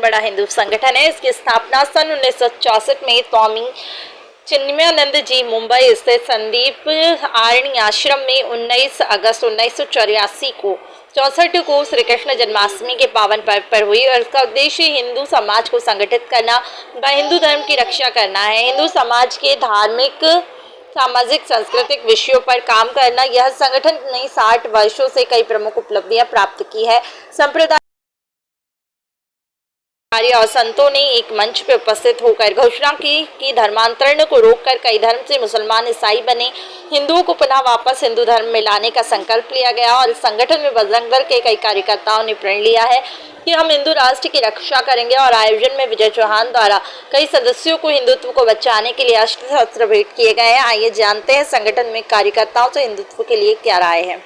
बड़ा हिंदू संगठन है। इसकी स्थापना सन 1964 में स्वामी चिन्मयानंद जी मुंबई स्थित संदीप आरणी आश्रम में 19 अगस्त 1984 को 64 को श्री कृष्ण जन्माष्टमी के पावन पर्व पर हुई और इसका उद्देश्य हिंदू समाज को संगठित करना व हिंदू धर्म की रक्षा करना है। हिंदू समाज के धार्मिक, सामाजिक, सांस्कृतिक विषयों पर काम करना। यह संगठन ने 60 वर्षों से कई प्रमुख उपलब्धियां प्राप्त की है। संप्रदाय और संतों ने एक मंच पर उपस्थित होकर घोषणा की कि धर्मांतरण को रोककर कई धर्म से मुसलमान ईसाई बने, हिंदुओं को पुनः वापस हिंदू धर्म में लाने का संकल्प लिया गया और इस संगठन में बजरंग दल के कई कार्यकर्ताओं ने प्रण लिया है कि हम हिंदू राष्ट्र की रक्षा करेंगे। और आयोजन में विजय चौहान द्वारा कई सदस्यों को हिंदुत्व को बचाने के लिए अस्त्र शस्त्र भेंट किए गए हैं। आइए जानते हैं संगठन में कार्यकर्ताओं से हिंदुत्व के लिए क्या राय है।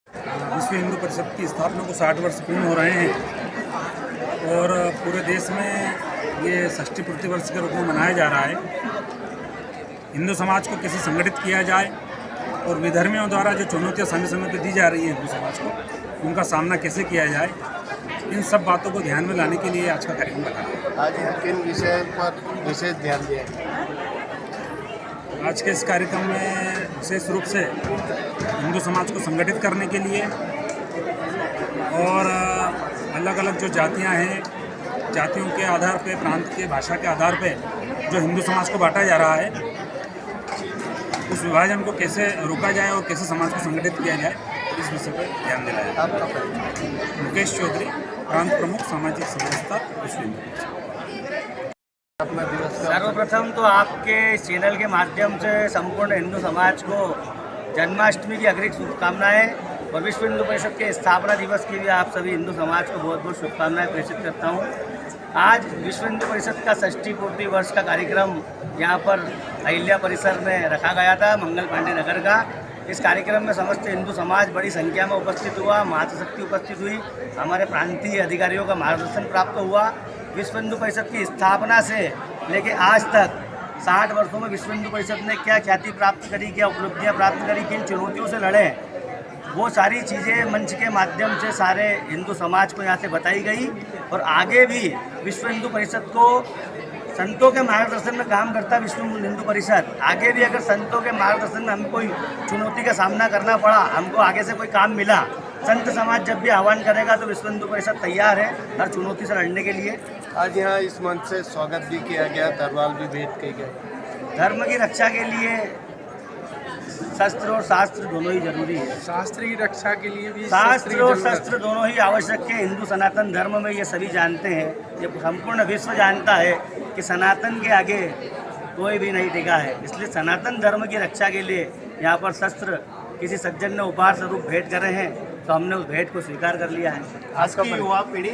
विश्व हिंदू परिषद की स्थापना को 60 वर्ष पूर्ण हो रहे हैं और पूरे देश में ये षष्ठी पूर्ति वर्ष के रूप में मनाया जा रहा है। हिंदू समाज को कैसे संगठित किया जाए और विधर्मियों द्वारा जो चुनौतियां समय समय पर दी जा रही हैं हिंदू समाज को, उनका सामना कैसे किया जाए, इन सब बातों को ध्यान में लाने के लिए आज का कार्यक्रम रखा है। आज किन विषय पर विशेष ध्यान दिया है? आज के इस कार्यक्रम में विशेष रूप से हिंदू समाज को संगठित करने के लिए और अलग अलग जो जातियां हैं, जातियों के आधार पे, प्रांत के, भाषा के आधार पे जो हिंदू समाज को बांटा जा रहा है, उस विभाजन को कैसे रोका जाए और कैसे समाज को संगठित किया जाए, इस विषय पर ध्यान दिलाया है। आपका मुकेश चौधरी, प्रांत प्रमुख, सामाजिक संस्था, विश्व हिंदू परिषद। अपना दिवस सर्वप्रथम तो आपके चैनल के माध्यम से संपूर्ण हिंदू समाज को जन्माष्टमी की अग्रिम शुभकामनाएं और विश्व हिंदू परिषद के स्थापना दिवस की भी आप सभी हिंदू समाज को बहुत बहुत शुभकामनाएं प्रेषित करता हूं। आज विश्व हिंदू परिषद का षष्ठी पूर्ति वर्ष का कार्यक्रम यहां पर अहिल्या परिसर में रखा गया था, मंगल पांडे नगर का। इस कार्यक्रम में समस्त हिंदू समाज बड़ी संख्या में उपस्थित हुआ, मातृशक्ति उपस्थित हुई, हमारे प्रांतीय अधिकारियों का मार्गदर्शन प्राप्त हुआ। विश्व हिंदू परिषद की स्थापना से लेके आज तक 60 वर्षों में विश्व हिंदू परिषद ने क्या ख्याति प्राप्त करी, क्या उपलब्धियां प्राप्त करी, किन चुनौतियों से लड़े, वो सारी चीज़ें मंच के माध्यम से सारे हिंदू समाज को यहाँ से बताई गई। और आगे भी विश्व हिंदू परिषद को संतों के मार्गदर्शन में काम करता विश्व हिंदू परिषद, आगे भी अगर संतों के मार्गदर्शन में हमें कोई चुनौती का सामना करना पड़ा, हमको आगे से कोई काम मिला, संत समाज जब भी आह्वान करेगा तो विश्व हिंदू परिषद तैयार है हर चुनौती से लड़ने के लिए। आज यहाँ इस मंच से स्वागत भी किया गया, तलवार भी भेंट की गई। धर्म की रक्षा के लिए शस्त्र और शास्त्र दोनों ही जरूरी है। शास्त्र की रक्षा के लिए भी शास्त्र और शस्त्र दोनों ही आवश्यक है। हिंदू सनातन धर्म में ये सभी जानते हैं, ये संपूर्ण विश्व जानता है कि सनातन के आगे कोई भी नहीं टिका है। इसलिए सनातन धर्म की रक्षा के लिए यहाँ पर शस्त्र किसी सज्जन ने उपहार स्वरूप भेंट करे हैं, तो हमने उस भेंट को स्वीकार कर लिया है। आज की युवा पीढ़ी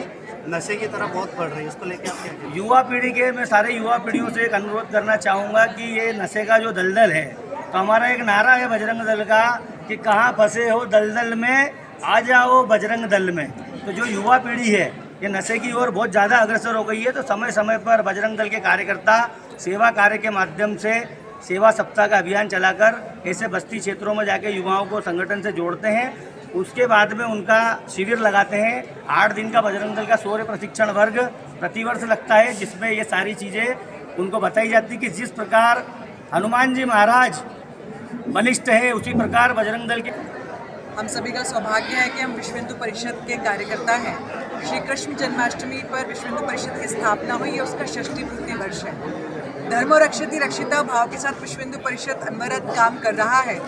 नशे की तरफ बहुत बढ़ रही है, उसको लेकर आप क्या कहेंगे? युवा पीढ़ी के मैं सारे युवा पीढ़ियों से एक अनुरोध करना चाहूँगा कि ये नशे का जो दलदल है, तो हमारा एक नारा है बजरंग दल का कि कहाँ फंसे हो दलदल में, आ जाओ बजरंग दल में। तो जो युवा पीढ़ी है ये नशे की ओर बहुत ज़्यादा अग्रसर हो गई है, तो समय समय पर बजरंग दल के कार्यकर्ता सेवा कार्य के माध्यम से सेवा सप्ताह का अभियान चलाकर ऐसे बस्ती क्षेत्रों में जाके युवाओं को संगठन से जोड़ते हैं। उसके बाद में उनका शिविर लगाते हैं। 8 दिन का बजरंग दल का शौर्य प्रशिक्षण वर्ग प्रतिवर्ष लगता है, जिसमें ये सारी चीज़ें उनको बताई जाती कि जिस प्रकार हनुमान जी महाराज बलिष्ठ है, उसी प्रकार बजरंग दल के। हम सभी का सौभाग्य है कि हम विश्व हिंदू परिषद के कार्यकर्ता हैं। श्री कृष्ण जन्माष्टमी पर विश्व हिंदू परिषद की स्थापना हुई है, उसका षष्ठी पूर्ति वर्ष है। धर्मो रक्षति रक्षिता भाव के साथ विश्व हिंदू परिषद अनवरत काम कर रहा है।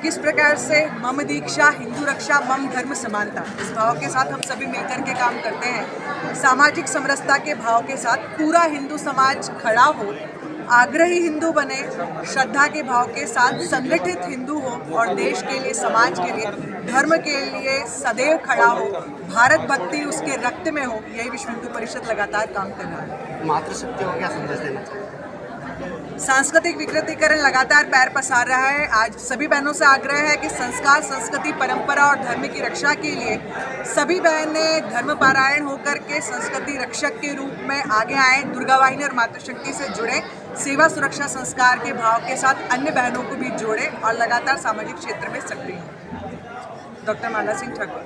किस प्रकार से मम दीक्षा हिंदू रक्षा मम धर्म समानता, इस भाव के साथ हम सभी मिलकर के काम करते हैं। सामाजिक समरसता के भाव के साथ पूरा हिंदू समाज खड़ा हो, आग्रही हिंदू बने, श्रद्धा के भाव के साथ संगठित हिंदू हो और देश के लिए, समाज के लिए, धर्म के लिए सदैव खड़ा हो, भारत भक्ति उसके रक्त में हो, यही विश्व हिंदू परिषद लगातार काम कर रहा है। मातृशक्ति को क्या संदेश देना चाहिए? सांस्कृतिक विकृतीकरण लगातार पैर पसार रहा है। आज सभी बहनों से आग्रह है कि संस्कार, संस्कृति, परंपरा और धर्म की रक्षा के लिए सभी बहनें धर्म पारायण होकर के संस्कृति रक्षक के रूप में आगे आएँ, दुर्गा वाहिनी और मातृशक्ति से जुड़े, सेवा सुरक्षा संस्कार के भाव के साथ अन्य बहनों को भी जोड़े और लगातार सामाजिक क्षेत्र में सक्रिय हों। डॉक्टर माला सिंह ठाकुर,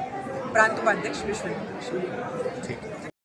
प्रांत उपाध्यक्ष, विश्व हिंदू परिषद।